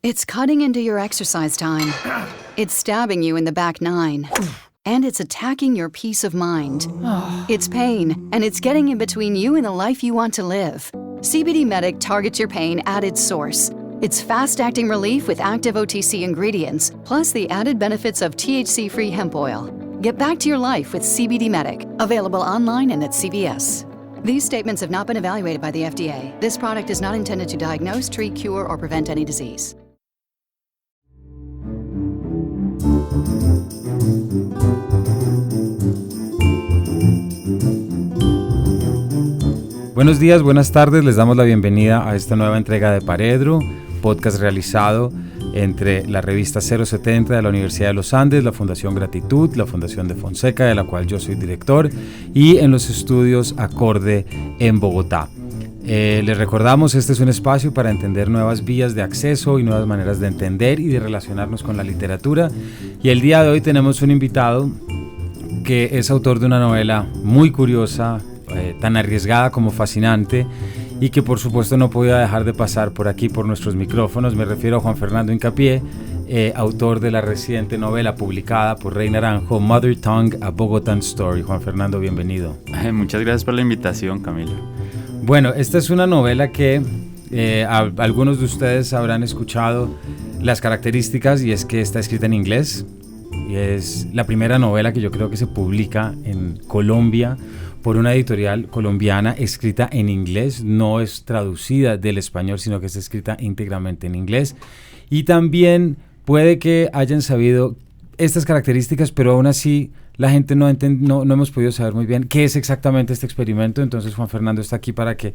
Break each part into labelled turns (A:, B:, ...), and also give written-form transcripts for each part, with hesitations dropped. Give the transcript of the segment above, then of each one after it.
A: It's cutting into your exercise time. It's stabbing you in the back nine. And it's attacking your peace of mind. It's pain, and it's getting in between you and the life you want to live. CBD Medic targets your pain at its source. It's fast-acting relief with active OTC ingredients, plus the added benefits of THC-free hemp oil. Get back to your life with CBD Medic, available online and at CVS. These statements have not been evaluated by the FDA. This product is not intended to diagnose, treat, cure, or prevent any disease.
B: Buenos días, buenas tardes, les damos la bienvenida a esta nueva entrega de Paredro, podcast realizado entre la revista 070 de la Universidad de los Andes, la Fundación Gratitud, la Fundación de Fonseca, de la cual yo soy director, y en los estudios Acorde en Bogotá. Les recordamos, este es un espacio para entender nuevas vías de acceso y nuevas maneras de entender y de relacionarnos con la literatura, y el día de hoy tenemos un invitado que es autor de una novela muy curiosa, tan arriesgada como fascinante, y que por supuesto no podía dejar de pasar por aquí por nuestros micrófonos. Me refiero a Juan Fernando Hincapié, autor de la reciente novela publicada por Rey Naranjo, Mother Tongue, A Bogotan Story. Juan Fernando, bienvenido.
C: Muchas gracias por la invitación, Camilo.
B: Bueno, esta es una novela que algunos de ustedes habrán escuchado las características, y es que está escrita en inglés, y es la primera novela que yo creo que se publica en Colombia por una editorial colombiana, escrita en inglés, no es traducida del español, sino que es escrita íntegramente en inglés. Y también puede que hayan sabido estas características, pero aún así la gente no hemos podido saber muy bien qué es exactamente este experimento. Entonces Juan Fernando está aquí para que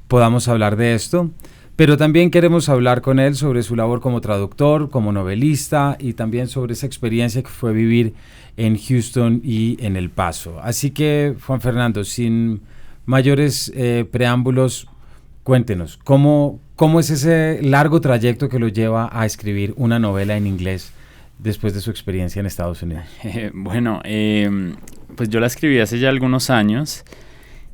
B: podamos hablar de esto. Pero también queremos hablar con él sobre su labor como traductor, como novelista, y también sobre esa experiencia que fue vivir en Houston y en El Paso. Así que, Juan Fernando, sin mayores preámbulos, cuéntenos, ¿cómo es ese largo trayecto que lo lleva a escribir una novela en inglés después de su experiencia en Estados Unidos?
C: Pues yo la escribí hace ya algunos años.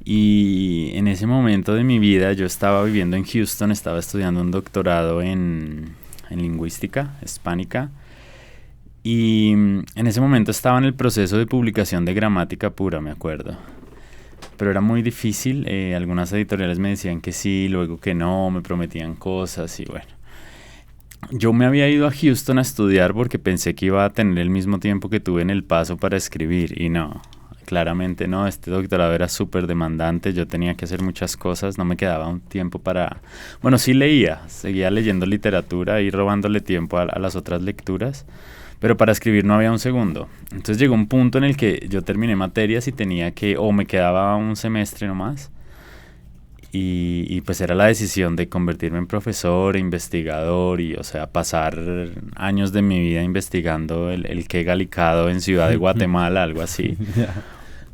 C: Y en ese momento de mi vida yo estaba viviendo en Houston, estaba estudiando un doctorado en lingüística hispánica, y en ese momento estaba en el proceso de publicación de Gramática Pura, me acuerdo. Pero era muy difícil, algunas editoriales me decían que sí, luego que no, me prometían cosas y bueno. Yo me había ido a Houston a estudiar porque pensé que iba a tener el mismo tiempo que tuve en El Paso para escribir, y no. Claramente no, este doctorado era súper demandante, yo tenía que hacer muchas cosas, no me quedaba un tiempo para... Bueno, sí leía, seguía leyendo literatura y robándole tiempo a las otras lecturas, pero para escribir no había un segundo. Entonces llegó un punto en el que yo terminé materias y tenía que, o me quedaba un semestre nomás, y pues era la decisión de convertirme en profesor, investigador, y o sea, pasar años de mi vida investigando el qué galicado en Ciudad de Guatemala, algo así.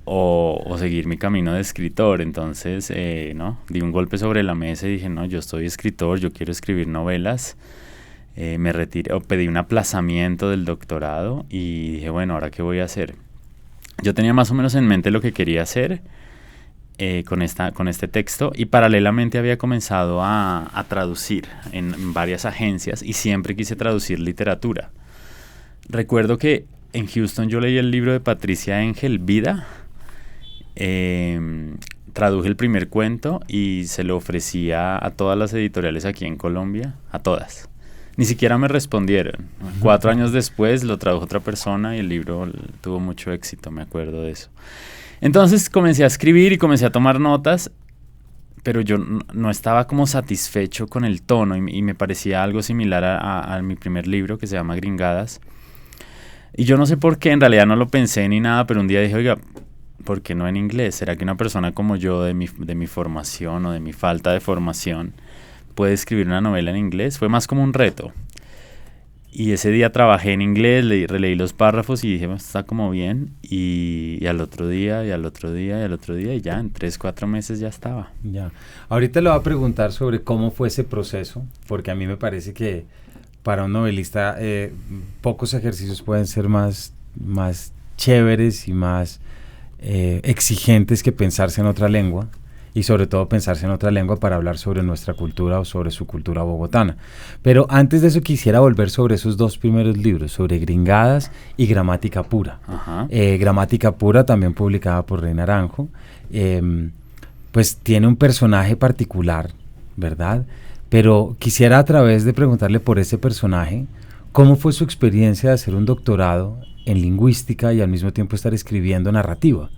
C: O seguir mi camino de escritor. Entonces, di un golpe sobre la mesa y dije, no, yo soy escritor, yo quiero escribir novelas. Me retiré, pedí un aplazamiento del doctorado y dije, bueno, ¿ahora qué voy a hacer? Yo tenía más o menos en mente lo que quería hacer con este texto, y paralelamente había comenzado a traducir en varias agencias, y siempre quise traducir literatura. Recuerdo que en Houston yo leí el libro de Patricia Engel, Vida. Traduje el primer cuento y se lo ofrecía a todas las editoriales aquí en Colombia, a todas. Ni siquiera me respondieron. 4 años después lo tradujo otra persona y el libro tuvo mucho éxito, me acuerdo de eso. Entonces comencé a escribir y comencé a tomar notas, pero yo no estaba como satisfecho con el tono, y me parecía algo similar a mi primer libro, que se llama Gringadas. Y yo no sé por qué, en realidad no lo pensé ni nada, pero un día dije, oiga, ¿por qué no en inglés? ¿Será que una persona como yo, de mi formación o de mi falta de formación, puede escribir una novela en inglés? Fue más como un reto. Y ese día trabajé en inglés, releí los párrafos y dije, está como bien. Y al otro día, y al otro día, y al otro día, y ya en 3-4 meses ya estaba.
B: Ya. Ahorita le voy a preguntar sobre cómo fue ese proceso, porque a mí me parece que para un novelista pocos ejercicios pueden ser más chéveres y más exigentes que pensarse en otra lengua. y sobre todo pensarse en otra lengua para hablar sobre nuestra cultura o sobre su cultura bogotana. Pero antes de eso quisiera volver sobre esos dos primeros libros, sobre Gringadas y Gramática Pura.
C: Ajá.
B: Gramática Pura, también publicada por Rey Naranjo, pues tiene un personaje particular, ¿verdad? Pero quisiera, a través de preguntarle por ese personaje, ¿cómo fue su experiencia de hacer un doctorado en lingüística y al mismo tiempo estar escribiendo narrativa?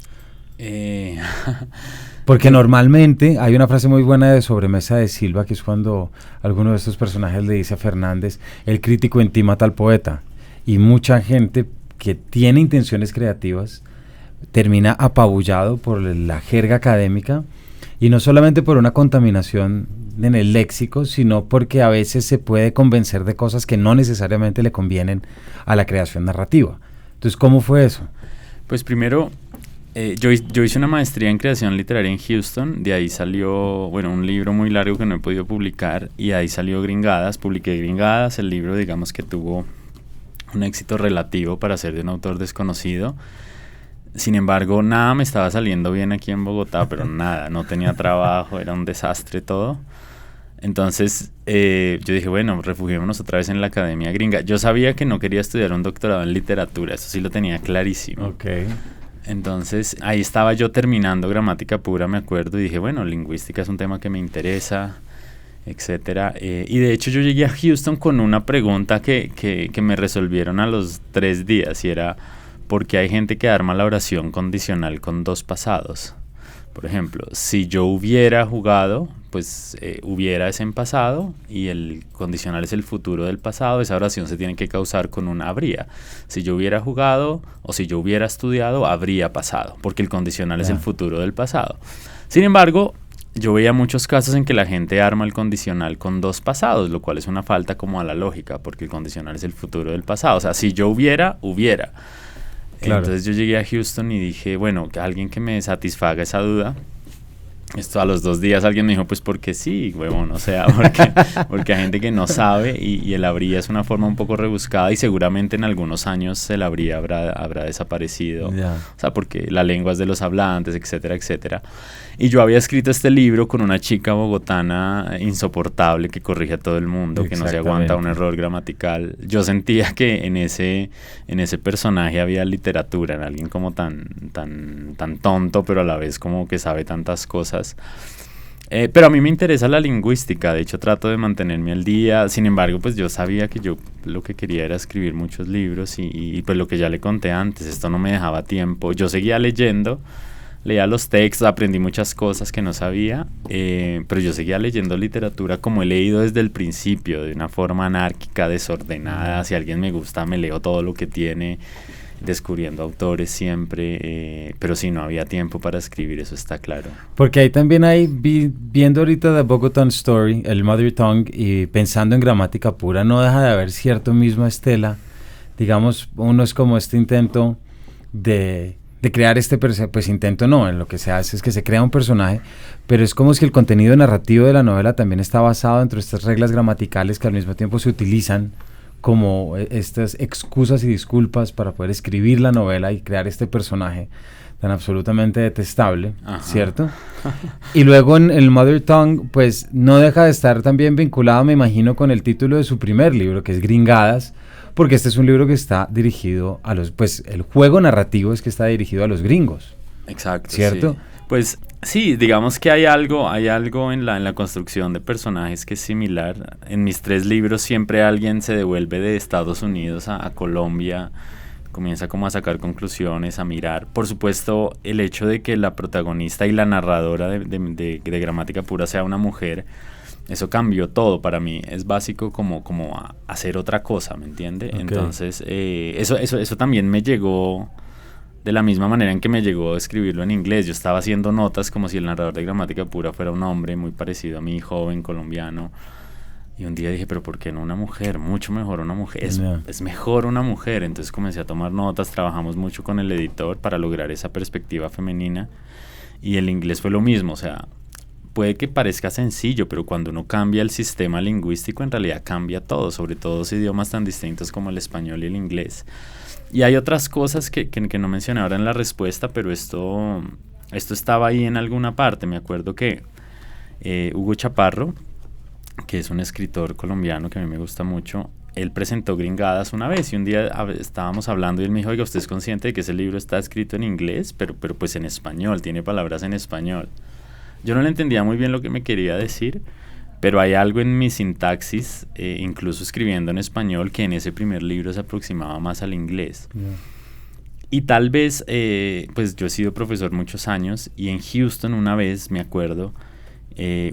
B: Porque normalmente hay una frase muy buena de Sobremesa de Silva, que es cuando alguno de estos personajes le dice a Fernández: el crítico en ti mata al poeta. Y mucha gente que tiene intenciones creativas termina apabullado por la jerga académica, y no solamente por una contaminación en el léxico, sino porque a veces se puede convencer de cosas que no necesariamente le convienen a la creación narrativa. Entonces, ¿cómo fue eso?
C: Pues primero, yo hice una maestría en creación literaria en Houston. De ahí salió, bueno, un libro muy largo que no he podido publicar, y ahí salió Gringadas. Publiqué Gringadas, el libro, digamos, que tuvo un éxito relativo para ser de un autor desconocido. Sin embargo, nada me estaba saliendo bien aquí en Bogotá, pero nada, no tenía trabajo, era un desastre todo. Entonces yo dije, bueno, refugiémonos otra vez en la academia gringa. Yo sabía que no quería estudiar un doctorado en literatura, eso sí lo tenía clarísimo.
B: Okay.
C: Entonces ahí estaba yo terminando Gramática Pura, me acuerdo, y dije, bueno, lingüística es un tema que me interesa, etcétera. Y de hecho yo llegué a Houston con una pregunta que me resolvieron a los 3 días, y era: ¿por qué hay gente que arma la oración condicional con 2 pasados? Por ejemplo, si yo hubiera jugado, pues hubiera es en pasado y el condicional es el futuro del pasado. Esa oración se tiene que causar con un habría. Si yo hubiera jugado o si yo hubiera estudiado, habría pasado, porque el condicional es el futuro del pasado. Sin embargo, yo veía muchos casos en que la gente arma el condicional con 2 pasados, lo cual es una falta como a la lógica, porque el condicional es el futuro del pasado. O sea, si yo hubiera. Claro. Entonces yo llegué a Houston y dije, bueno, alguien que me satisfaga esa duda. Esto a los 2 días alguien me dijo, pues porque sí, huevón, o sea, porque hay gente que no sabe, y el habría es una forma un poco rebuscada, y seguramente en algunos años el habría habrá desaparecido. Yeah. O sea, porque la lengua es de los hablantes, etcétera, etcétera. Y yo había escrito este libro con una chica bogotana insoportable que corrige a todo el mundo, que no se aguanta un error gramatical. Yo sentía que en ese personaje había literatura, en alguien como tan tonto, pero a la vez como que sabe tantas cosas. Pero a mí me interesa la lingüística, de hecho trato de mantenerme al día. Sin embargo, pues yo sabía que yo lo que quería era escribir muchos libros, y pues lo que ya le conté antes, esto no me dejaba tiempo. Yo seguía leyendo, leía los textos, aprendí muchas cosas que no sabía, pero yo seguía leyendo literatura como he leído desde el principio, de una forma anárquica, desordenada. Si a alguien me gusta, me leo todo lo que tiene, descubriendo autores siempre, pero sí, no había tiempo para escribir, eso está claro.
B: Porque ahí también viendo ahorita The Bogotan Story, el Mother Tongue, y pensando en Gramática Pura, no deja de haber cierto mismo estela. Digamos, uno es como este intento de crear pues intento no, en lo que se hace es que se crea un personaje, pero es como si el contenido narrativo de la novela también está basado dentro de estas reglas gramaticales que al mismo tiempo se utilizan como estas excusas y disculpas para poder escribir la novela y crear este personaje tan absolutamente detestable. Ajá. ¿Cierto? Y luego en el Mother Tongue, pues no deja de estar también vinculado, me imagino, con el título de su primer libro, que es Gringadas, porque este es un libro que está dirigido a pues el juego narrativo es que está dirigido a los gringos.
C: Exacto.
B: ¿Cierto?
C: Sí. Pues sí, digamos que hay algo en la construcción de personajes que es similar. En mis 3 libros siempre alguien se devuelve de Estados Unidos a Colombia, comienza como a sacar conclusiones, a mirar. Por supuesto, el hecho de que la protagonista y la narradora de Gramática Pura sea una mujer, eso cambió todo para mí. Es básico como hacer otra cosa, ¿me entiende? Okay. Entonces, eso también me llegó de la misma manera en que me llegó a escribirlo en inglés. Yo estaba haciendo notas como si el narrador de Gramática Pura fuera un hombre muy parecido a mí, joven, colombiano. Y un día dije, pero ¿por qué no una mujer? Mucho mejor una mujer. Es mejor una mujer. Entonces comencé a tomar notas, trabajamos mucho con el editor para lograr esa perspectiva femenina. Y el inglés fue lo mismo, o sea, puede que parezca sencillo, pero cuando uno cambia el sistema lingüístico, en realidad cambia todo, sobre todo idiomas tan distintos como el español y el inglés. Y hay otras cosas que no mencioné ahora en la respuesta, pero esto esto estaba ahí en alguna parte. Me acuerdo que Hugo Chaparro, que es un escritor colombiano que a mí me gusta mucho, él presentó Gringadas una vez y un día estábamos hablando y él me dijo, oiga, ¿usted es consciente de que ese libro está escrito en inglés, pero pues en español, tiene palabras en español? Yo no le entendía muy bien lo que me quería decir, pero hay algo en mi sintaxis, incluso escribiendo en español, que en ese primer libro se aproximaba más al inglés. Yeah. Y tal vez, pues yo he sido profesor muchos años y en Houston una vez, me acuerdo,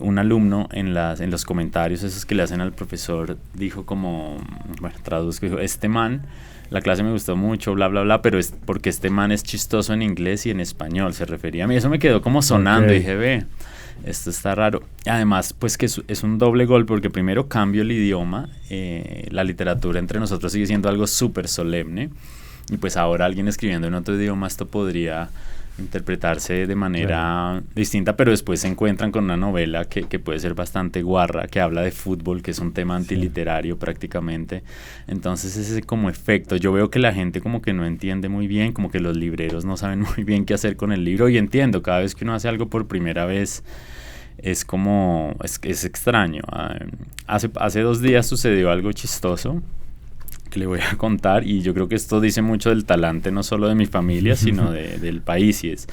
C: un alumno en los comentarios esos que le hacen al profesor dijo como, bueno, traduzco, dijo, la clase me gustó mucho, bla, bla, bla, pero es porque este man es chistoso en inglés y en español, se refería a mí. Eso me quedó como sonando, okay. Dije, ve, esto está raro. Además, pues que es un doble golpe, porque primero cambio el idioma, la literatura entre nosotros sigue siendo algo súper solemne, y pues ahora alguien escribiendo en otro idioma esto podría interpretarse de manera distinta, pero después se encuentran con una novela que puede ser bastante guarra, que habla de fútbol, que es un tema antiliterario prácticamente. Entonces ese como efecto, yo veo que la gente como que no entiende muy bien, como que los libreros no saben muy bien qué hacer con el libro, y entiendo, cada vez que uno hace algo por primera vez es como, es extraño. Hace 2 días sucedió algo chistoso que le voy a contar, y yo creo que esto dice mucho del talante no solo de mi familia sino del país, y es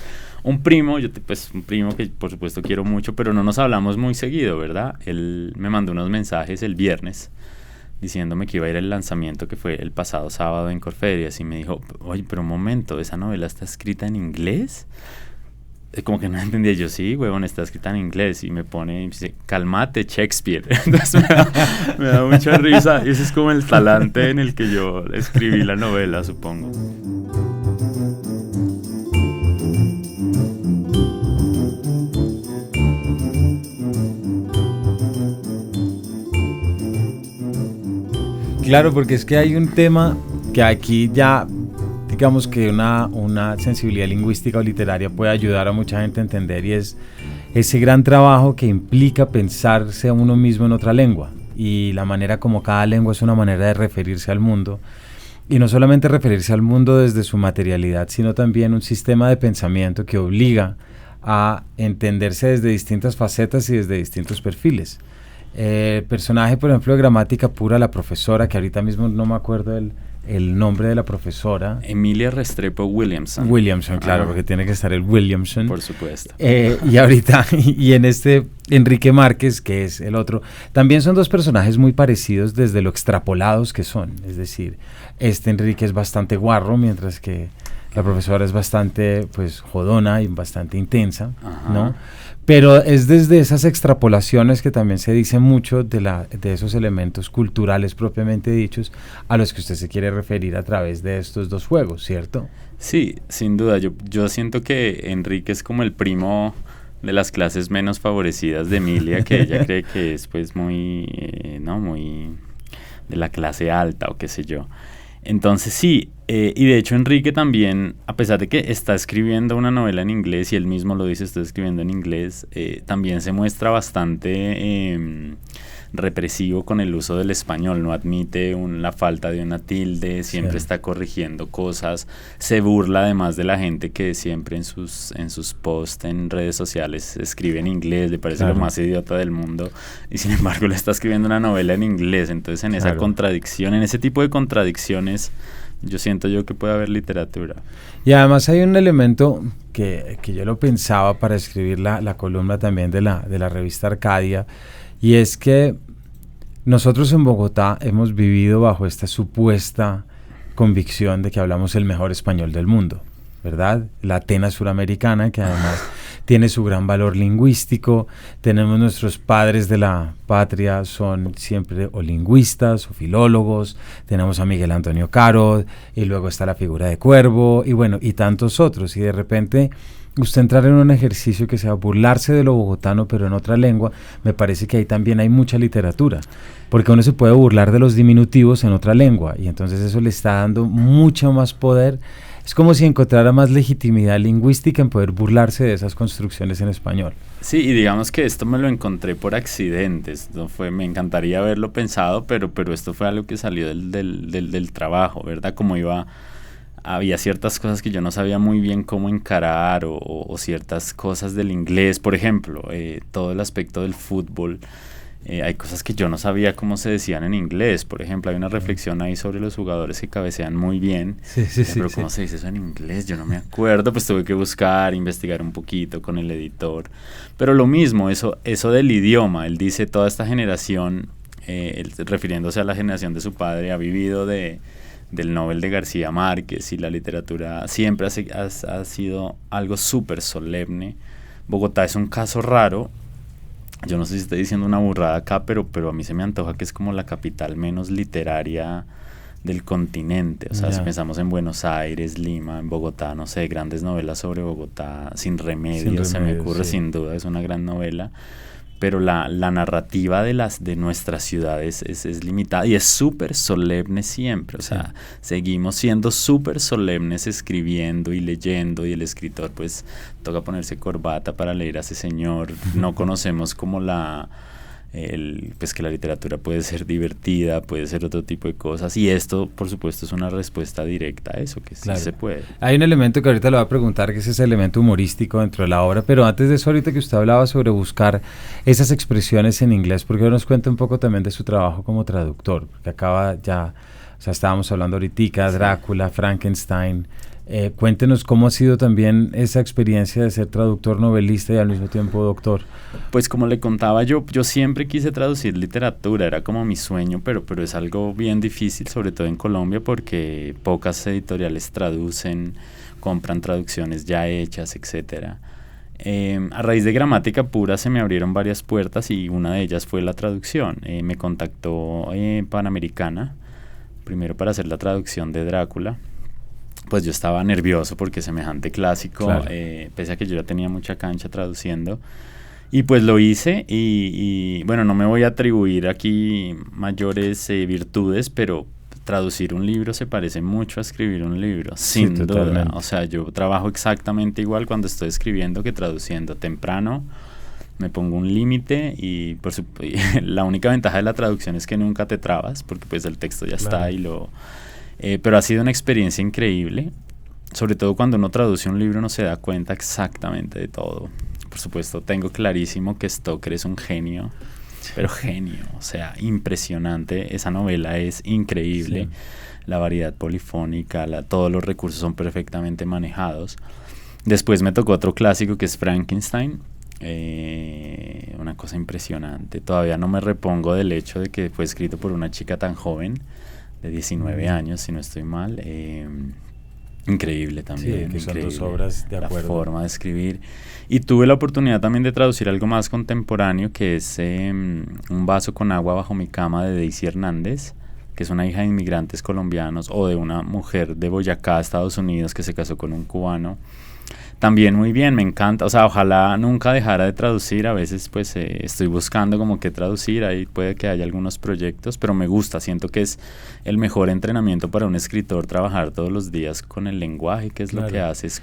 C: un primo, un primo que por supuesto quiero mucho, pero no nos hablamos muy seguido, ¿verdad? Él me mandó unos mensajes el viernes diciéndome que iba a ir al lanzamiento que fue el pasado sábado en Corferias, y me dijo, oye, pero un momento, ¿esa novela está escrita en inglés? Como que no entendía. Yo, sí, huevón, está escrita en inglés. Y me pone, y dice, cálmate, Shakespeare. Entonces me da mucha risa. Y ese es como el talante en el que yo escribí la novela, supongo.
B: Claro, porque es que hay un tema que aquí ya, digamos que una sensibilidad lingüística o literaria puede ayudar a mucha gente a entender, y es ese gran trabajo que implica pensarse a uno mismo en otra lengua, y la manera como cada lengua es una manera de referirse al mundo, y no solamente referirse al mundo desde su materialidad, sino también un sistema de pensamiento que obliga a entenderse desde distintas facetas y desde distintos perfiles. El personaje, por ejemplo, de Gramática Pura, la profesora, que ahorita mismo no me acuerdo el nombre de la profesora.
C: Emilia Restrepo Williamson.
B: Williamson, claro, porque tiene que estar el Williamson.
C: Por supuesto.
B: Y ahorita, y en este Enrique Márquez, que es el otro, también son 2 personajes muy parecidos desde lo extrapolados que son. Es decir, Enrique es bastante guarro, mientras que la profesora es bastante, pues, jodona y bastante intensa, ¿no? Pero es desde esas extrapolaciones que también se dice mucho de esos elementos culturales propiamente dichos a los que usted se quiere referir a través de estos 2 juegos, ¿cierto?
C: Sí, sin duda. Yo siento que Enrique es como el primo de las clases menos favorecidas de Emilia, que ella cree que es pues muy, muy de la clase alta o qué sé yo. Entonces sí, y de hecho Enrique también, a pesar de que está escribiendo una novela en inglés, y él mismo lo dice, está escribiendo en inglés, también se muestra bastante represivo con el uso del español, no admite la falta de una tilde, siempre está corrigiendo cosas, se burla además de la gente que siempre en sus posts en redes sociales escribe en inglés, le parece lo más idiota del mundo, y sin embargo le está escribiendo una novela en inglés. Entonces en esa contradicción, en ese tipo de contradicciones, yo siento que puede haber literatura.
B: Y además hay un elemento que yo lo pensaba para escribir la columna también de la revista Arcadia, y es que nosotros en Bogotá hemos vivido bajo esta supuesta convicción de que hablamos el mejor español del mundo, ¿verdad? La Atenas suramericana, que además tiene su gran valor lingüístico. Tenemos nuestros padres de la patria, son siempre o lingüistas o filólogos. Tenemos a Miguel Antonio Caro, y luego está la figura de Cuervo, y bueno, y tantos otros. Y de repente usted entrar en un ejercicio que sea burlarse de lo bogotano, pero en otra lengua, me parece que ahí también hay mucha literatura, porque uno se puede burlar de los diminutivos en otra lengua, y entonces eso le está dando mucho más poder. Es como si encontrara más legitimidad lingüística en poder burlarse de esas construcciones en español.
C: Sí, y digamos que esto me lo encontré por accidentes, me encantaría haberlo pensado, pero esto fue algo que salió del trabajo, ¿verdad? Como iba había ciertas cosas que yo no sabía muy bien cómo encarar o ciertas cosas del inglés, por ejemplo, todo el aspecto del fútbol. Hay cosas que yo no sabía cómo se decían en inglés. Por ejemplo, hay una reflexión ahí sobre los jugadores que cabecean muy bien. Pero ¿cómo se dice eso en inglés? Yo no me acuerdo. Pues tuve que buscar, investigar un poquito con el editor. Pero lo mismo, eso del idioma. Él dice, toda esta generación, él, refiriéndose a la generación de su padre, ha vivido del Nobel de García Márquez, y la literatura siempre ha sido algo súper solemne. Bogotá es un caso raro. Yo no sé si estoy diciendo una burrada acá, pero a mí se me antoja que es como la capital menos literaria del continente. O sea, si pensamos en Buenos Aires, Lima, en Bogotá, no sé, grandes novelas sobre Bogotá, Sin Remedio, se me ocurre, sin duda, es una gran novela. Pero la narrativa de nuestras ciudades es limitada y es súper solemne siempre. O sea, seguimos siendo súper solemnes escribiendo y leyendo, y el escritor pues toca ponerse corbata para leer a ese señor. No conocemos como pues que la literatura puede ser divertida, puede ser otro tipo de cosas, y esto por supuesto es una respuesta directa a eso, que sí se puede.
B: Hay un elemento que ahorita le voy a preguntar, que es ese elemento humorístico dentro de la obra, pero antes de eso, ahorita que usted hablaba sobre buscar esas expresiones en inglés, ¿por qué nos cuenta un poco también de su trabajo como traductor? Porque acaba ya, o sea, estábamos hablando ahorita, Drácula, Frankenstein. Cuéntenos cómo ha sido también esa experiencia de ser traductor, novelista y al mismo tiempo doctor.
C: Pues como le contaba, yo siempre quise traducir literatura, era como mi sueño, pero es algo bien difícil, sobre todo en Colombia, porque pocas editoriales traducen, compran traducciones ya hechas, etcétera. A raíz de Gramática Pura se me abrieron varias puertas, y una de ellas fue la traducción. Me contactó Panamericana, primero para hacer la traducción de Drácula. Pues yo estaba nervioso porque semejante clásico, claro. Pese a que yo ya tenía mucha cancha traduciendo, y pues lo hice, y bueno, no me voy a atribuir aquí mayores virtudes, pero traducir un libro se parece mucho a escribir un libro, sin duda. O sea, yo trabajo exactamente igual cuando estoy escribiendo que traduciendo. Temprano me pongo un límite, y la única ventaja de la traducción es que nunca te trabas, porque pues el texto ya está y pero ha sido una experiencia increíble, sobre todo cuando uno traduce un libro, uno se da cuenta exactamente de todo. Por supuesto, tengo clarísimo que Stoker es un genio, pero genio, o sea, impresionante. Esa novela es increíble, la variedad polifónica, todos los recursos son perfectamente manejados. Después me tocó otro clásico que es Frankenstein, una cosa impresionante. Todavía no me repongo del hecho de que fue escrito por una chica tan joven, de 19 años, si no estoy mal. Increíble también.
B: Sí, que
C: increíble,
B: son 2 obras de acuerdo.
C: La forma de escribir. Y tuve la oportunidad también de traducir algo más contemporáneo, que es Un vaso con agua bajo mi cama, de Daisy Hernández, que es una hija de inmigrantes colombianos, o de una mujer de Boyacá, Estados Unidos, que se casó con un cubano. También muy bien, me encanta, o sea, ojalá nunca dejara de traducir. A veces pues estoy buscando como qué traducir, ahí puede que haya algunos proyectos, pero me gusta, siento que es el mejor entrenamiento para un escritor, trabajar todos los días con el lenguaje, que es lo que haces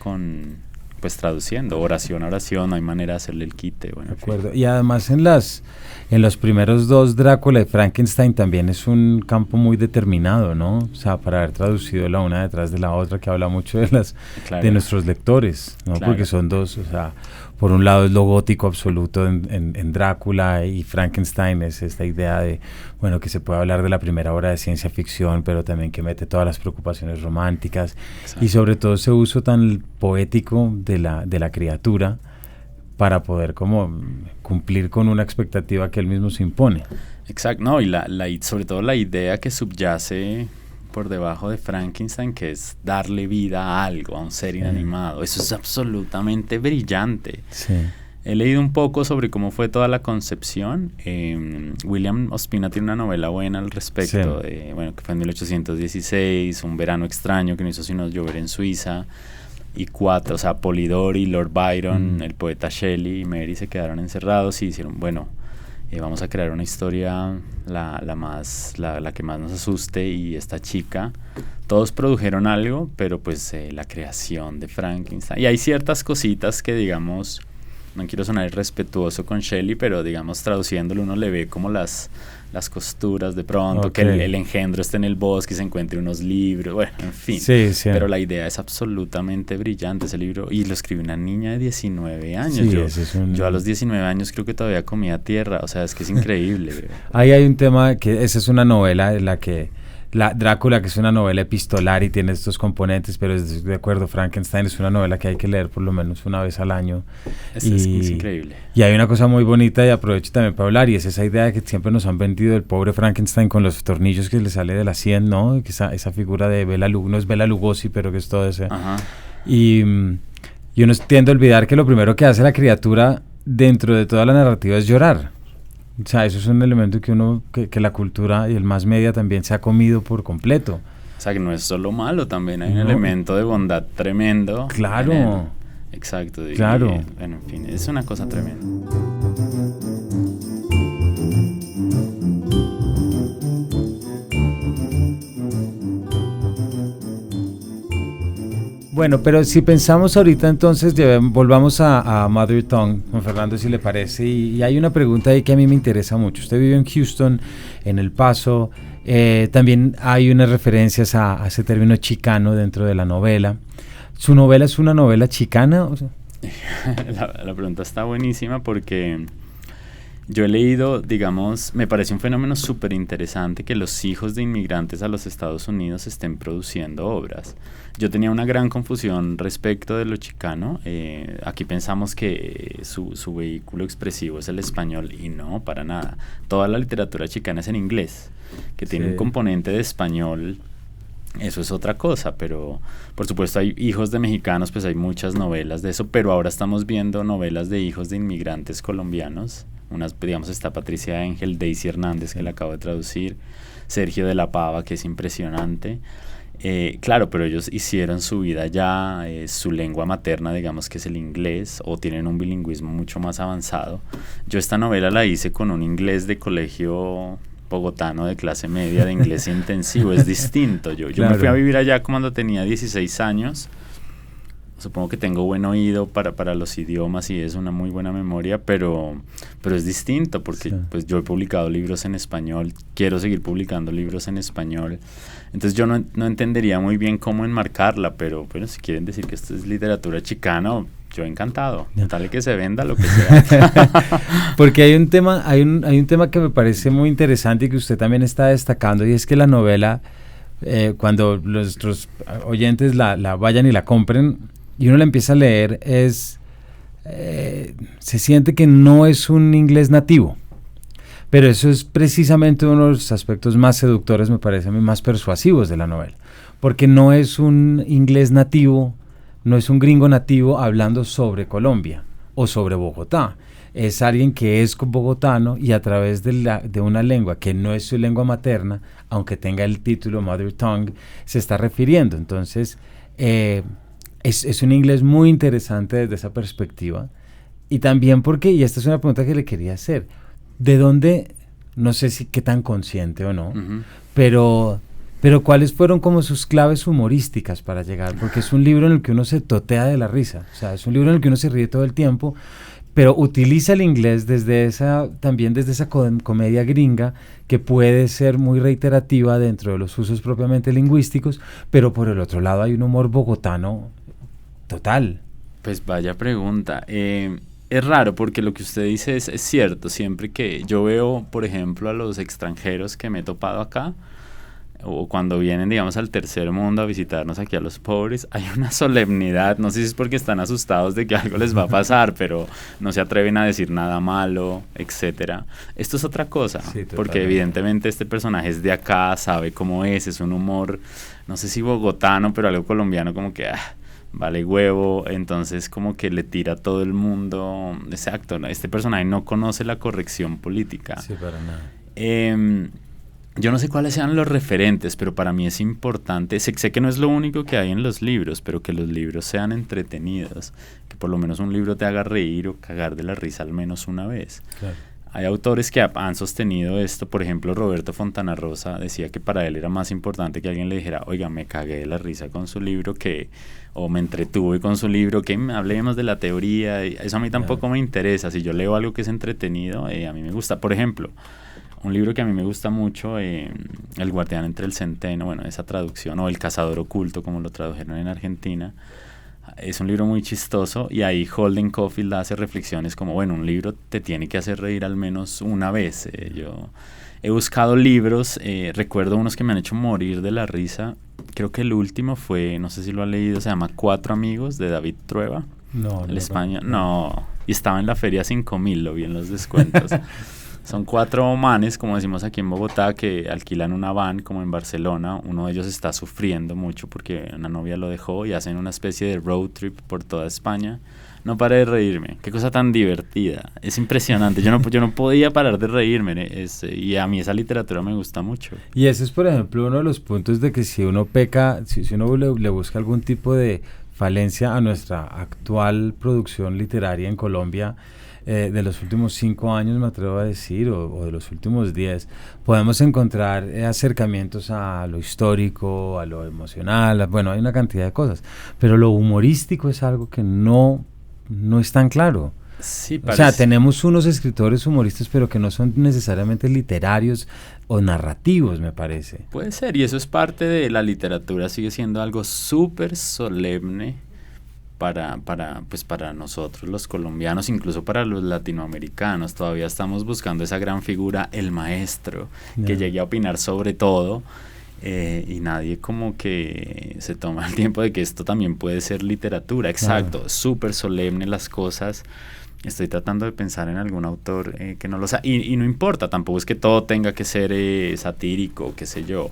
C: pues traduciendo, oración a oración, no hay manera de hacerle el quite. Bueno,
B: de acuerdo. Y además en los primeros 2, Drácula y Frankenstein, también es un campo muy determinado, ¿no? O sea, para haber traducido la una detrás de la otra, que habla mucho de nuestros lectores, ¿no? Claro. Porque son 2, o sea, por un lado es lo gótico absoluto en Drácula, y Frankenstein es esta idea de, bueno, que se puede hablar de la primera obra de ciencia ficción, pero también que mete todas las preocupaciones románticas. Exacto. Y sobre todo ese uso tan poético de la criatura, para poder como cumplir con una expectativa que él mismo se impone.
C: Exacto, no, y sobre todo la idea que subyace por debajo de Frankenstein, que es darle vida a algo, a un ser inanimado. Eso es absolutamente brillante.
B: Sí.
C: He leído un poco sobre cómo fue toda la concepción. William Ospina tiene una novela buena al respecto, que fue en 1816, Un verano extraño que no hizo sino llover en Suiza. Y 4, o sea, Polidori, Lord Byron, el poeta Shelley y Mary se quedaron encerrados y dijeron, bueno, vamos a crear una historia la que más nos asuste, y esta chica. Todos produjeron algo, pero pues la creación de Frankenstein. Y hay ciertas cositas que, digamos, no quiero sonar irrespetuoso con Shelley, pero digamos, traduciéndolo uno le ve como las las costuras de pronto,
B: Ok.
C: que el engendro esté en el bosque y se encuentre unos libros, bueno, en fin.
B: Sí, sí.
C: Pero la idea es absolutamente brillante, ese libro, y lo escribió una niña de 19 años.
B: Sí, ese es un-
C: Yo a los 19 años creo que todavía comía tierra, o sea, es que es increíble.
B: Ahí hay un tema que esa es una novela en la que Drácula, que es una novela epistolar y tiene estos componentes, pero es de acuerdo, Frankenstein es una novela que hay que leer por lo menos una vez al año.
C: Es increíble.
B: Y hay una cosa muy bonita y aprovecho también para hablar, y es esa idea de que siempre nos han vendido el pobre Frankenstein con los tornillos que le sale de la sien, ¿no? Que esa figura de Bela Lugosi, no es Bela Lugosi, pero que es todo ese.
C: Ajá.
B: Y uno tiende a olvidar que lo primero que hace la criatura dentro de toda la narrativa es llorar. O sea, eso es un elemento que la cultura y el mass media también se ha comido por completo.
C: O sea, que no es solo malo, también hay un
B: No.
C: elemento de bondad tremendo.
B: Claro.
C: en él. Exacto.
B: Claro.
C: Bueno, en fin, es una cosa tremenda.
B: Bueno, pero si pensamos ahorita entonces, volvamos a Mother Tongue, Juan Fernando, si le parece, y hay una pregunta ahí que a mí me interesa mucho. Usted vive en Houston, en El Paso, también hay unas referencias a ese término chicano dentro de la novela. ¿Su novela es una novela chicana? O sea,
C: La pregunta está buenísima porque yo he leído, digamos, me parece un fenómeno súper interesante que los hijos de inmigrantes a los Estados Unidos estén produciendo obras. Yo tenía una gran confusión respecto de lo chicano. Aquí pensamos que su vehículo expresivo es el español y no, para nada. Toda la literatura chicana es en inglés, que tiene un componente de español. Eso es otra cosa, pero por supuesto hay hijos de mexicanos, pues hay muchas novelas de eso, pero ahora estamos viendo novelas de hijos de inmigrantes colombianos. Unas, digamos, está Patricia Ángel, Daisy Hernández, que la acabo de traducir, Sergio de la Pava, que es impresionante. Claro, pero ellos hicieron su vida ya, su lengua materna, digamos que es el inglés, o tienen un bilingüismo mucho más avanzado. Yo esta novela la hice con un inglés de colegio bogotano de clase media, de inglés intensivo, es distinto. Yo me fui a vivir allá cuando tenía 16 años. Supongo que tengo buen oído para los idiomas y es una muy buena memoria, pero es distinto porque pues yo he publicado libros en español, quiero seguir publicando libros en español. Entonces yo no entendería muy bien cómo enmarcarla, pero bueno, si quieren decir que esto es literatura chicana, yo encantado, tal que se venda lo que sea.
B: Porque hay un tema que me parece muy interesante y que usted también está destacando, y es que la novela, cuando nuestros oyentes la vayan y la compren y uno la empieza a leer, se siente que no es un inglés nativo. Pero eso es precisamente uno de los aspectos más seductores, me parece a mí, más persuasivos de la novela. Porque no es un inglés nativo, no es un gringo nativo hablando sobre Colombia o sobre Bogotá. Es alguien que es bogotano y a través de una lengua que no es su lengua materna, aunque tenga el título Mother Tongue, se está refiriendo. Entonces, es un inglés muy interesante desde esa perspectiva. Y también porque, y esta es una pregunta que le quería hacer, ¿de dónde, no sé si qué tan consciente o no, pero cuáles fueron como sus claves humorísticas para llegar? Porque es un libro en el que uno se totea de la risa, o sea, es un libro en el que uno se ríe todo el tiempo, pero utiliza el inglés también desde esa comedia gringa que puede ser muy reiterativa dentro de los usos propiamente lingüísticos, pero por el otro lado hay un humor bogotano total.
C: Pues vaya pregunta. Es raro porque lo que usted dice es cierto. Siempre que yo veo, por ejemplo, a los extranjeros que me he topado acá, o cuando vienen, digamos, al tercer mundo a visitarnos aquí a los pobres, hay una solemnidad. No sé si es porque están asustados de que algo les va a pasar, pero no se atreven a decir nada malo, etcétera. Esto es otra cosa, porque evidentemente este personaje es de acá, sabe cómo es un humor, no sé si bogotano, pero algo colombiano, como que vale huevo, entonces como que le tira a todo el mundo. Exacto, ¿no? Este personaje no conoce la corrección política.
B: Sí, para nada.
C: Yo no sé cuáles sean los referentes, pero para mí es importante, sé que no es lo único que hay en los libros, pero que los libros sean entretenidos, que por lo menos un libro te haga reír o cagar de la risa al menos una vez.
B: Claro.
C: Hay autores que han sostenido esto, por ejemplo, Roberto Fontana Rosa decía que para él era más importante que alguien le dijera, oiga, me cagué de la risa con su libro, o me entretuve con su libro, que hablemos de la teoría. Eso a mí tampoco me interesa. Si yo leo algo que es entretenido, a mí me gusta. Por ejemplo, Un libro que a mí me gusta mucho, El guardián entre el centeno, bueno, esa traducción, o El cazador oculto, como lo tradujeron en Argentina. Es un libro muy chistoso y ahí Holden Caulfield hace reflexiones como, bueno, un libro te tiene que hacer reír al menos una vez. Yo he buscado libros, recuerdo unos que me han hecho morir de la risa. Creo que el último fue, no sé si lo ha leído, se llama Cuatro amigos, de David Trueba.
B: No,
C: El España, no. Y estaba en la feria 5.000, lo vi en los descuentos. Son 4 manes, como decimos aquí en Bogotá, que alquilan una van, como en Barcelona. Uno de ellos está sufriendo mucho porque una novia lo dejó y hacen una especie de road trip por toda España. No paré de reírme. Qué cosa tan divertida. Es impresionante. Yo no podía parar de reírme. Y a mí esa literatura me gusta mucho.
B: Y ese es, por ejemplo, uno de los puntos de que si uno peca, si uno le busca algún tipo de falencia a nuestra actual producción literaria en Colombia, de los últimos 5 años, me atrevo a decir, o de los últimos 10, podemos encontrar acercamientos a lo histórico, a lo emocional, bueno, hay una cantidad de cosas, pero lo humorístico es algo que no es tan claro.
C: Sí,
B: o sea, tenemos unos escritores humoristas, pero que no son necesariamente literarios o narrativos, me parece.
C: Puede ser, y eso es parte de la literatura, sigue siendo algo súper solemne para nosotros los colombianos, incluso para los latinoamericanos. Todavía estamos buscando esa gran figura, el maestro, que llegue a opinar sobre todo, y nadie como que se toma el tiempo de que esto también puede ser literatura. Exacto, súper solemne las cosas. Estoy tratando de pensar en algún autor que no lo sea, y no importa, tampoco es que todo tenga que ser satírico, qué sé yo.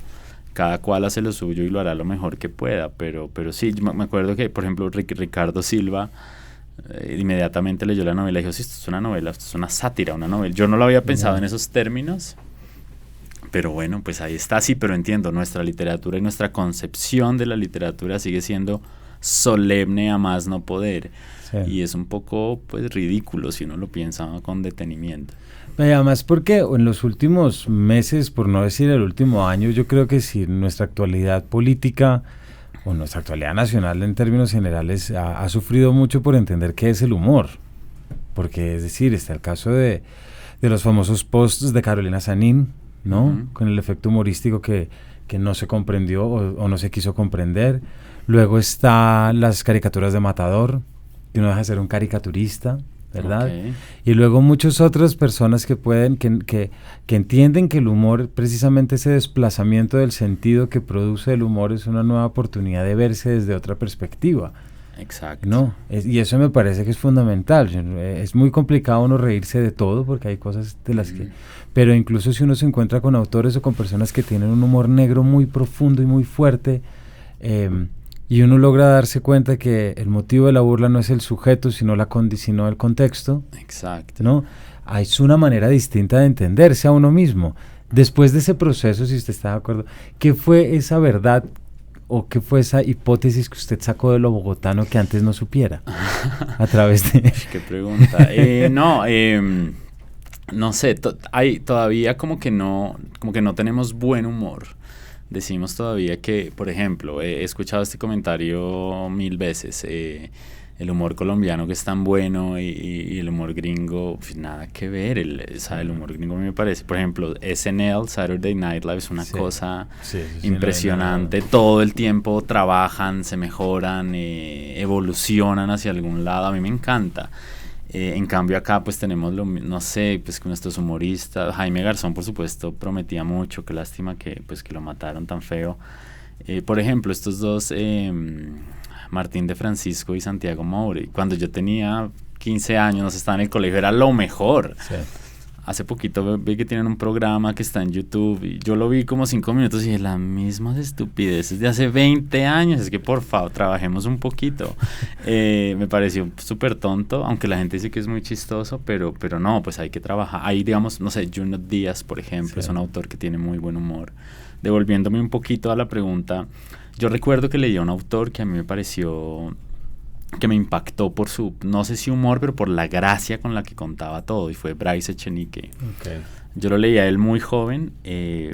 C: Cada cual hace lo suyo y lo hará lo mejor que pueda, pero sí, me acuerdo que, por ejemplo, Ricardo Silva inmediatamente leyó la novela y dijo, sí, esto es una novela, esto es una sátira, una novela. Yo no lo había pensado en esos términos, pero bueno, pues ahí está, sí, pero entiendo, nuestra literatura y nuestra concepción de la literatura sigue siendo solemne a más no poder, y es un poco, pues, ridículo si uno lo piensa con detenimiento.
B: Además, porque en los últimos meses, por no decir el último año, yo creo que si nuestra actualidad política o nuestra actualidad nacional en términos generales ha sufrido mucho por entender qué es el humor. Porque, es decir, está el caso de los famosos posts de Carolina Sanín, ¿no? Uh-huh. Con el efecto humorístico que no se comprendió o no se quiso comprender. Luego está las caricaturas de Matador, que no deja de ser un caricaturista, ¿verdad? Okay. Y luego muchas otras personas que entienden que el humor, precisamente ese desplazamiento del sentido que produce el humor, es una nueva oportunidad de verse desde otra perspectiva.
C: Exacto.
B: ¿No? Y eso me parece que es fundamental. Es muy complicado uno reírse de todo porque hay cosas de las que... Pero incluso si uno se encuentra con autores o con personas que tienen un humor negro muy profundo y muy fuerte, y uno logra darse cuenta que el motivo de la burla no es el sujeto, sino el contexto.
C: Exacto.
B: ¿No? Es una manera distinta de entenderse a uno mismo. Después de ese proceso, si usted está de acuerdo, ¿qué fue esa verdad o qué fue esa hipótesis que usted sacó de lo bogotano que antes no supiera? A través de...
C: Qué pregunta. No sé, hay todavía como que no tenemos buen humor. Decimos todavía que, por ejemplo, he escuchado este comentario 1000 veces, el humor colombiano que es tan bueno y el humor gringo, pues nada que ver. El humor gringo a mí me parece, por ejemplo, SNL, Saturday Night Live, es una cosa impresionante. Todo el tiempo trabajan, se mejoran, evolucionan hacia algún lado. A mí me encanta. En cambio acá pues tenemos no sé, pues con nuestros humoristas. Jaime Garzón, por supuesto, prometía mucho. Qué lástima que lo mataron tan feo. Por ejemplo, estos dos, Martín de Francisco y Santiago Mauri, cuando yo tenía 15 años, estaba en el colegio, era lo mejor. Sí. Hace poquito vi que tienen un programa que está en YouTube y yo lo vi como 5 minutos y dije, las mismas estupideces de hace 20 años, es que por favor trabajemos un poquito. Me pareció súper tonto, aunque la gente dice que es muy chistoso, pero no, pues hay que trabajar. Ahí, digamos, no sé, Junot Díaz, por ejemplo, es un autor que tiene muy buen humor. Devolviéndome un poquito a la pregunta, yo recuerdo que leí a un autor que a mí me pareció... que me impactó por su, no sé si humor, pero por la gracia con la que contaba todo, y fue Bryce Echenique. Okay. Yo lo leí a él muy joven,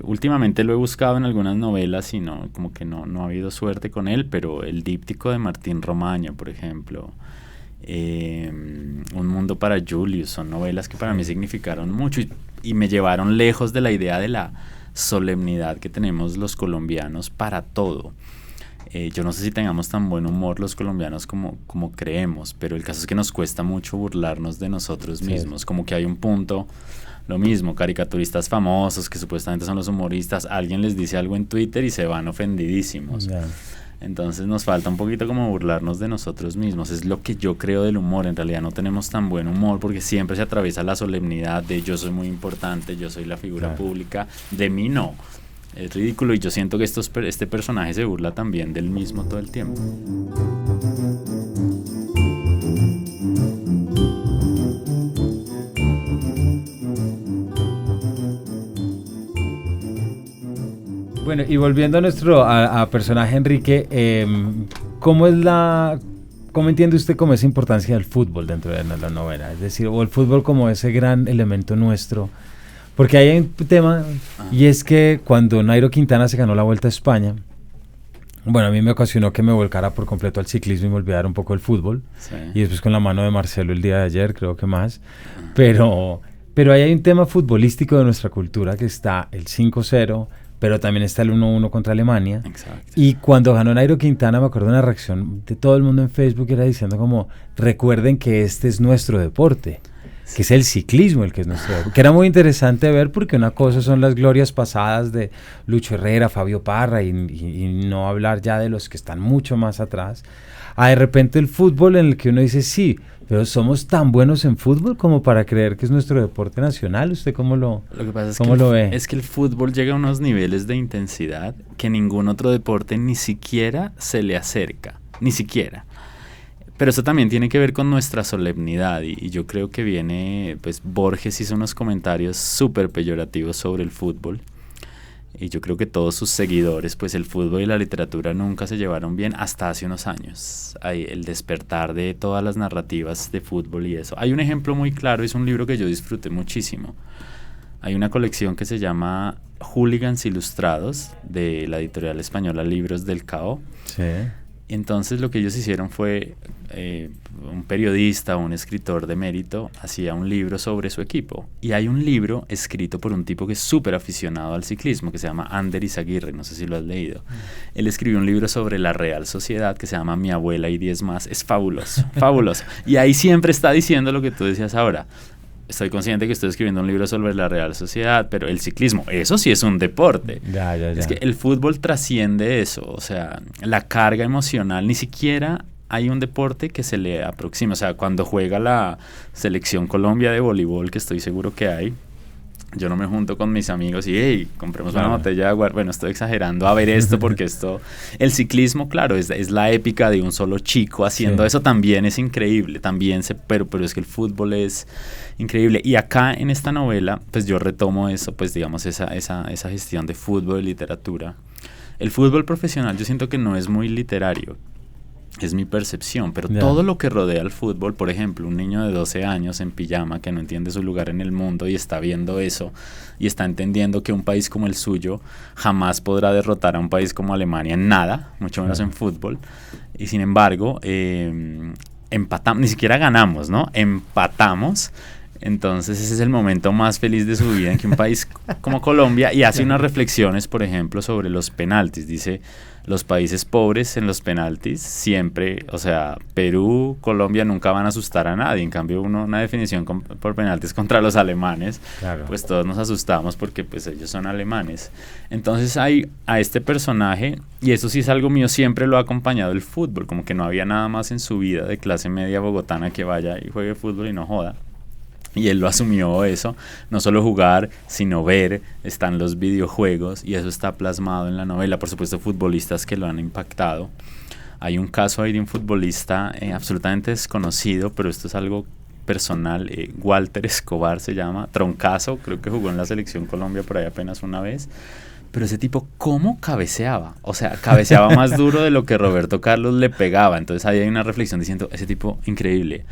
C: últimamente lo he buscado en algunas novelas y como que no ha habido suerte con él, pero el díptico de Martín Romaño, por ejemplo, Un mundo para Julius, son novelas que para mí significaron mucho, y y me llevaron lejos de la idea de la solemnidad que tenemos los colombianos para todo. Yo no sé si tengamos tan buen humor los colombianos como creemos, pero el caso es que nos cuesta mucho burlarnos de nosotros mismos, como que hay un punto, lo mismo, caricaturistas famosos que supuestamente son los humoristas, alguien les dice algo en Twitter y se van ofendidísimos. Yeah. Entonces nos falta un poquito como burlarnos de nosotros mismos, es lo que yo creo del humor. En realidad no tenemos tan buen humor porque siempre se atraviesa la solemnidad de yo soy muy importante, yo soy la figura pública, de mí no. Es ridículo y yo siento que este personaje se burla también del mismo todo el tiempo.
B: Bueno, y volviendo a nuestro a personaje Enrique, ¿cómo entiende usted cómo es la importancia del fútbol dentro de la novela? Es decir, o el fútbol como ese gran elemento nuestro. Porque hay un tema, y es que cuando Nairo Quintana se ganó la Vuelta a España, bueno, a mí me ocasionó que me volcara por completo al ciclismo y me olvidara un poco del fútbol. Sí. Y después con la mano de Marcelo el día de ayer, creo que más. Pero ahí hay un tema futbolístico de nuestra cultura, que está el 5-0, pero también está el 1-1 contra Alemania. Exacto. Y cuando ganó Nairo Quintana, me acuerdo de una reacción de todo el mundo en Facebook, era diciendo como, recuerden que este es nuestro deporte. Que es el ciclismo el que es nuestro deporte, que era muy interesante ver, porque una cosa son las glorias pasadas de Lucho Herrera, Fabio Parra y no hablar ya de los que están mucho más atrás, a de repente el fútbol en el que uno dice sí, pero somos tan buenos en fútbol como para creer que es nuestro deporte nacional. ¿Usted cómo lo ve?
C: Es que el fútbol llega a unos niveles de intensidad que ningún otro deporte ni siquiera se le acerca, ni siquiera. Pero eso también tiene que ver con nuestra solemnidad y yo creo que viene, pues Borges hizo unos comentarios súper peyorativos sobre el fútbol y yo creo que todos sus seguidores, pues el fútbol y la literatura nunca se llevaron bien hasta hace unos años. El despertar de todas las narrativas de fútbol y eso. Hay un ejemplo muy claro, es un libro que yo disfruté muchísimo. Hay una colección que se llama Hooligans Ilustrados de la editorial española Libros del Cao. Sí. Entonces lo que ellos hicieron fue, un periodista, un escritor de mérito, hacía un libro sobre su equipo. Y hay un libro escrito por un tipo que es súper aficionado al ciclismo, que se llama Ander Izaguirre, no sé si lo has leído. Él escribió un libro sobre la Real Sociedad que se llama Mi abuela y 10 más. Es fabuloso, fabuloso. Y ahí siempre está diciendo lo que tú decías ahora. Estoy consciente que estoy escribiendo un libro sobre la Real Sociedad, pero el ciclismo, eso sí es un deporte. Ya. Es que el fútbol trasciende eso, o sea, la carga emocional, ni siquiera hay un deporte que se le aproxime. O sea, cuando juega la selección Colombia de voleibol, que estoy seguro que hay, yo no me junto con mis amigos y hey, compremos una botella de agua. Bueno, estoy exagerando a ver esto porque esto... El ciclismo, claro, es la épica de un solo chico haciendo eso, también es increíble, pero es que el fútbol es increíble. Y acá en esta novela, pues yo retomo eso, pues digamos esa gestión de fútbol y literatura. El fútbol profesional yo siento que no es muy literario. Es mi percepción, pero todo lo que rodea al fútbol, por ejemplo, un niño de 12 años en pijama que no entiende su lugar en el mundo y está viendo eso y está entendiendo que un país como el suyo jamás podrá derrotar a un país como Alemania en nada, mucho menos en fútbol, y sin embargo empatamos, ni siquiera ganamos, ¿no? Empatamos. Entonces ese es el momento más feliz de su vida en que un país como Colombia, y hace unas reflexiones, por ejemplo, sobre los penaltis. Dice, los países pobres en los penaltis siempre, o sea, Perú, Colombia nunca van a asustar a nadie. En cambio, una definición por penaltis contra los alemanes, pues todos nos asustamos porque pues ellos son alemanes. Entonces hay a este personaje, y eso sí es algo mío, siempre lo ha acompañado el fútbol, como que no había nada más en su vida de clase media bogotana que vaya y juegue fútbol y no joda. Y él lo asumió eso, no solo jugar, sino ver, están los videojuegos y eso está plasmado en la novela, por supuesto futbolistas que lo han impactado. Hay un caso ahí de un futbolista absolutamente desconocido, pero esto es algo personal, Walter Escobar se llama, troncazo, creo que jugó en la selección Colombia por ahí apenas una vez. Pero ese tipo, ¿cómo cabeceaba? O sea, cabeceaba más duro de lo que Roberto Carlos le pegaba. Entonces ahí hay una reflexión diciendo, ese tipo, increíble.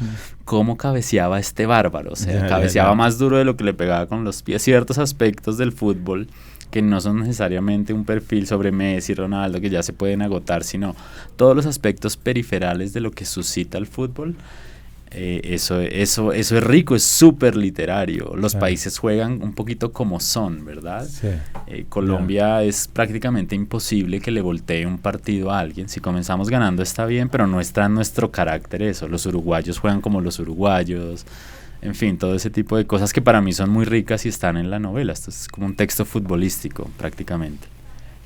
C: ¿Cómo cabeceaba este bárbaro? O sea, cabeceaba más duro de lo que le pegaba con los pies. Ciertos aspectos del fútbol que no son necesariamente un perfil sobre Messi, Ronaldo, que ya se pueden agotar, sino todos los aspectos periferales de lo que suscita el fútbol. Eso es rico, es súper literario. Los
B: Claro.
C: países juegan un poquito como son, ¿verdad?
B: Sí.
C: Colombia es prácticamente imposible que le voltee un partido a alguien. Si comenzamos ganando está bien, pero no está en nuestro carácter eso. Los uruguayos juegan como los uruguayos. En fin, todo ese tipo de cosas que para mí son muy ricas y están en la novela. Esto es como un texto futbolístico, prácticamente.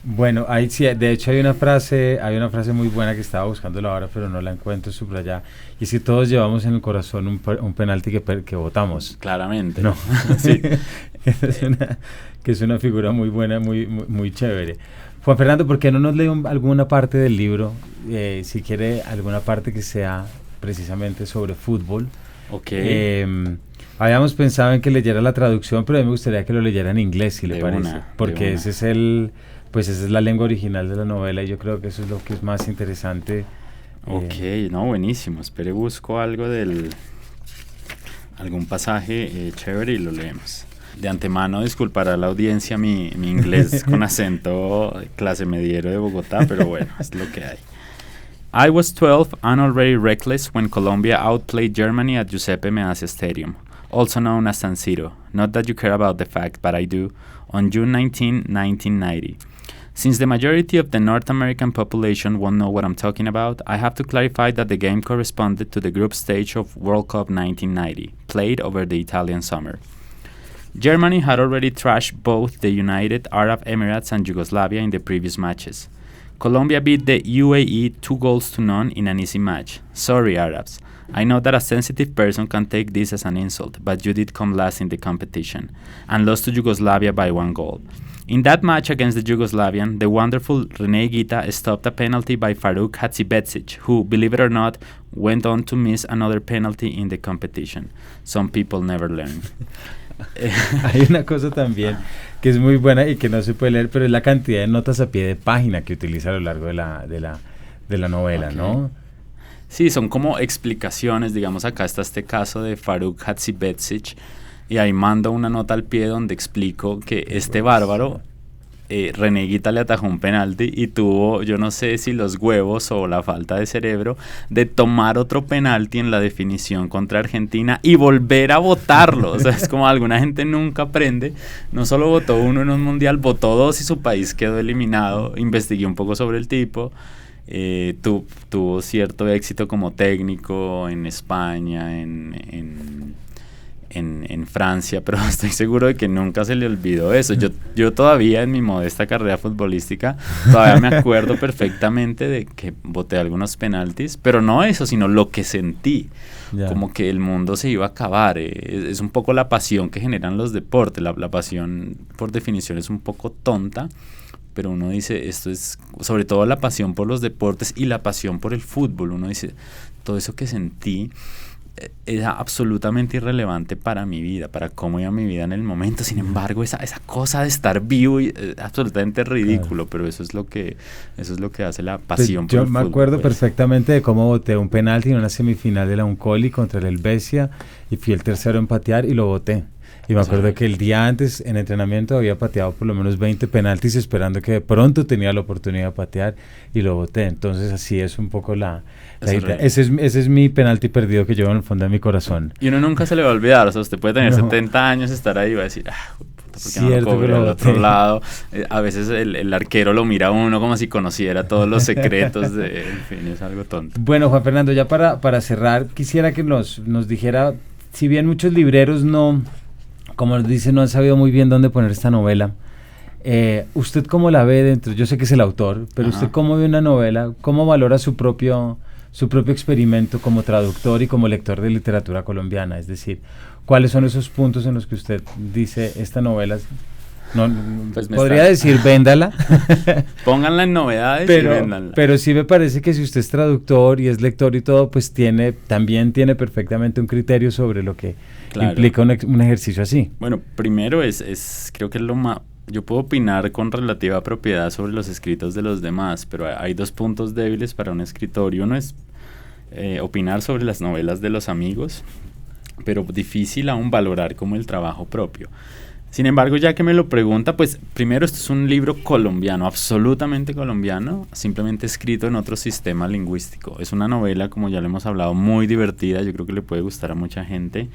B: Bueno, ahí sí, de hecho hay una frase muy buena que estaba buscándola ahora, pero no la encuentro subrayada. Y es que todos llevamos en el corazón un penalti que votamos.
C: Claramente.
B: No.
C: Sí.
B: que es una figura muy buena, muy chévere. Juan Fernando, ¿por qué no nos lee alguna parte del libro? Si quiere, alguna parte que sea precisamente sobre fútbol.
C: Ok.
B: Habíamos pensado en que leyera la traducción, pero a mí me gustaría que lo leyera en inglés, si le
C: De
B: parece.
C: una,
B: Porque
C: de
B: esa es la lengua original de la novela y yo creo que eso es lo que es más interesante.
C: Ok, no, buenísimo. Espere, busco algo algún pasaje chévere y lo leemos. De antemano disculpará a la audiencia mi inglés con acento clase mediero de Bogotá, pero bueno, es lo que hay. I was 12 and already reckless when Colombia outplayed Germany at Giuseppe Meazza Stadium, also known as San Siro. Not that you care about the fact, but I do. On June 19, 1990. Since the majority of the North American population won't know what I'm talking about, I have to clarify that the game corresponded to the group stage of World Cup 1990, played over the Italian summer. Germany had already thrashed both the United Arab Emirates and Yugoslavia in the previous matches. Colombia beat the UAE 2-0 in an easy match. Sorry, Arabs. I know that a sensitive person can take this as an insult, but you did come last in the competition, and lost to Yugoslavia by 1 goal. In that match against the Yugoslavian, the wonderful René Higuita stopped a penalty by Faruk Hadzibedzic, who, believe it or not, went on to miss another penalty in the competition. Some people never learn.
B: Hay una cosa también que es muy buena y que no se puede leer, pero es la cantidad de notas a pie de página que utiliza a lo largo de la novela,
C: Okay.
B: ¿no?
C: Sí, son como explicaciones, digamos, acá está este caso de Faruk Hadzibedzic y ahí mando una nota al pie donde explico que este bárbaro, René Higuita, le atajó un penalti y tuvo, yo no sé si los huevos o la falta de cerebro, de tomar otro penalti en la definición contra Argentina y volver a votarlo. O sea, es como alguna gente nunca aprende. No solo votó uno en un mundial, votó 2 y su país quedó eliminado. Investigué un poco sobre el tipo. Tuvo cierto éxito como técnico en España, en Francia, pero estoy seguro de que nunca se le olvidó eso. Yo todavía en mi modesta carrera futbolística todavía me acuerdo perfectamente de que boté algunos penaltis, pero no eso, sino lo que sentí. Yeah. Como que el mundo se iba a acabar. Es un poco la pasión que generan los deportes. La pasión, por definición, es un poco tonta, pero uno dice, esto es sobre todo la pasión por los deportes y la pasión por el fútbol. Uno dice, todo eso que sentí era absolutamente irrelevante para mi vida, para cómo iba mi vida en el momento. Sin embargo, esa cosa de estar vivo es absolutamente ridículo, claro. Pero eso es lo que hace la pasión por el fútbol. Yo
B: me acuerdo perfectamente de cómo boté un penalti en una semifinal de la Uncoli contra el Helvecia y fui el tercero en patear y lo boté. Y me acuerdo que el día antes en entrenamiento había pateado por lo menos 20 penaltis esperando que de pronto tenía la oportunidad de patear y lo boté. Entonces así es un poco la idea. Ese es mi penalti perdido que llevo en el fondo de mi corazón.
C: Y uno nunca se le va a olvidar. O sea, usted puede tener 70 años, estar ahí y va a decir, ¿por qué no lo cobré al otro lado? A veces el arquero lo mira a uno como si conociera todos los secretos. En fin, es algo tonto.
B: Bueno, Juan Fernando, ya para cerrar, quisiera que nos dijera, si bien muchos libreros como dice, no han sabido muy bien dónde poner esta novela. ¿Usted cómo la ve dentro? Yo sé que es el autor, pero ¿usted cómo ve una novela? ¿Cómo valora su propio experimento como traductor y como lector de literatura colombiana? Es decir, ¿cuáles son esos puntos en los que usted dice, esta novela... pues podría decir, véndala.
C: Pónganla en novedades y véndanla.
B: Pero sí me parece que si usted es traductor y es lector y todo, pues también tiene perfectamente un criterio sobre lo que implica un ejercicio así.
C: Bueno, primero creo que es lo más... Yo puedo opinar con relativa propiedad sobre los escritos de los demás, pero hay 2 puntos débiles para un escritor. Y uno es opinar sobre las novelas de los amigos, pero difícil aún valorar como el trabajo propio. Sin embargo, ya que me lo pregunta, pues primero esto es un libro colombiano, absolutamente colombiano, simplemente escrito en otro sistema lingüístico. Es una novela, como ya lo hemos hablado, muy divertida, yo creo que le puede gustar a mucha gente.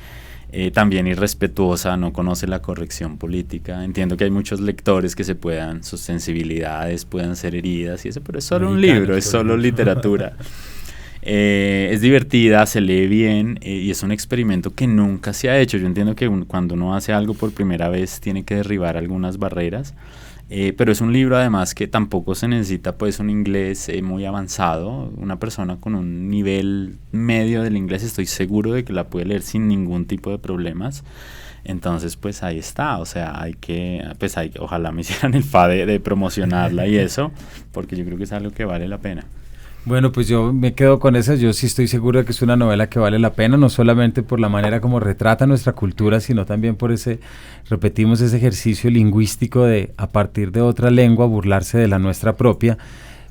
C: También irrespetuosa, no conoce la corrección política. Entiendo que hay muchos lectores que sus sensibilidades puedan ser heridas y eso, pero es solo un libro, es solo literatura. Es divertida, se lee bien y es un experimento que nunca se ha hecho. Yo entiendo que cuando uno hace algo por primera vez tiene que derribar algunas barreras, pero es un libro además que tampoco se necesita pues un inglés muy avanzado. Una persona con un nivel medio del inglés estoy seguro de que la puede leer sin ningún tipo de problemas. Entonces pues ahí está, o sea, ojalá me hicieran el fa de promocionarla y eso, porque yo creo que es algo que vale la pena.
B: Bueno, pues yo me quedo con esa. Yo sí estoy seguro de que es una novela que vale la pena, no solamente por la manera como retrata nuestra cultura, sino también por ese ejercicio lingüístico de, a partir de otra lengua, burlarse de la nuestra propia,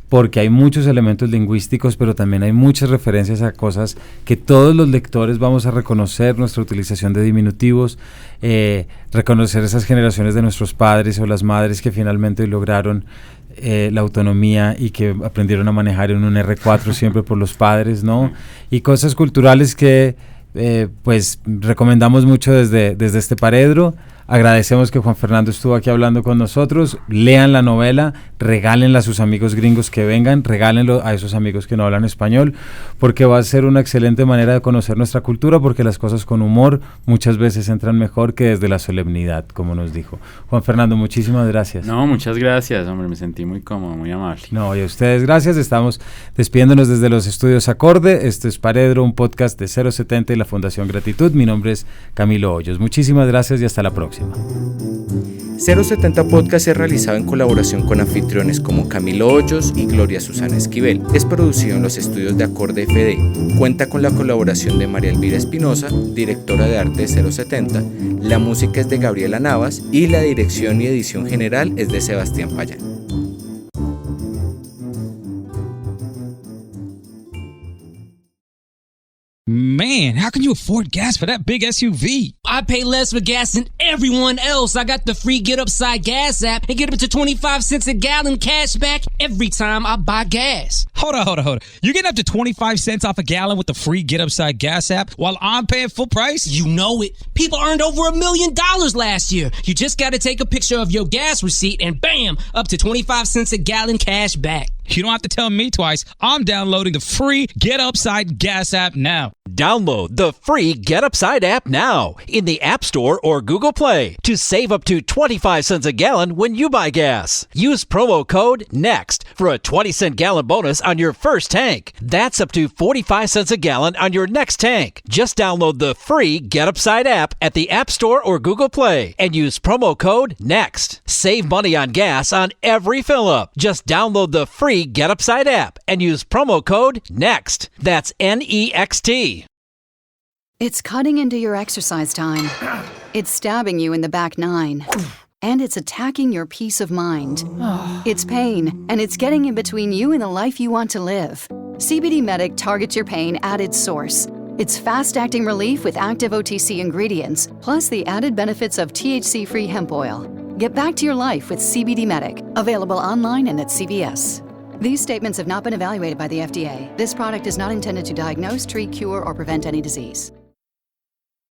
B: porque hay muchos elementos lingüísticos, pero también hay muchas referencias a cosas que todos los lectores vamos a reconocer, nuestra utilización de diminutivos, reconocer esas generaciones de nuestros padres o las madres que finalmente lograron la autonomía y que aprendieron a manejar en un R4 siempre por los padres, ¿no? Y cosas culturales que pues recomendamos mucho desde este Paredro. Agradecemos que Juan Fernando estuvo aquí hablando con nosotros. Lean la novela, regálenla a sus amigos gringos que vengan, regálenlo a esos amigos que no hablan español, porque va a ser una excelente manera de conocer nuestra cultura, porque las cosas con humor muchas veces entran mejor que desde la solemnidad, como nos dijo. Juan Fernando, muchísimas gracias.
C: No, muchas gracias, hombre, me sentí muy cómodo, muy amable.
B: No, y a ustedes gracias. Estamos despidiéndonos desde los estudios Acorde. Esto es Paredro, un podcast de 070 y la Fundación Gratitud. Mi nombre es Camilo Hoyos. Muchísimas gracias y hasta la próxima.
D: 070 Podcast es realizado en colaboración con anfitriones como Camilo Hoyos y Gloria Susana Esquivel. Es producido en los estudios de Acorde FD. Cuenta con la colaboración de María Elvira Espinosa, directora de arte de 070. La música es de Gabriela Navas y la dirección y edición general es de Sebastián Payán.
E: Man, how can you afford gas for that big SUV?
F: I pay less for gas than everyone else. I got the free Get Upside Gas app and get up to 25 cents a gallon cash back every time I buy gas.
E: Hold on. You're getting up to 25 cents off a gallon with the free Get Upside Gas app while I'm paying full price?
F: You know it. People earned over $1 million last year. You just got to take a picture of your gas receipt and bam, up to 25 cents a gallon cash back.
E: You don't have to tell me twice. I'm downloading the free Get Upside Gas app now.
G: Download the free Get Upside app now in the App Store or Google Play to save up to 25 cents a gallon when you buy gas. Use promo code NEXT for a 20-cent gallon bonus on your first tank. That's up to 45 cents a gallon on your next tank. Just download the free Get Upside app at the App Store or Google Play and use promo code NEXT. Save money on gas on every fill-up. Just download the free Get Upside app and use promo code NEXT. That's NEXT.
A: It's cutting into your exercise time. It's stabbing you in the back nine. And it's attacking your peace of mind. It's pain, and it's getting in between you and the life you want to live. CBD Medic targets your pain at its source. It's fast-acting relief with active OTC ingredients, plus the added benefits of THC-free hemp oil. Get back to your life with CBD Medic, available online and at CVS. These statements have not been evaluated by the FDA. This product is not intended to diagnose, treat, cure, or prevent any disease.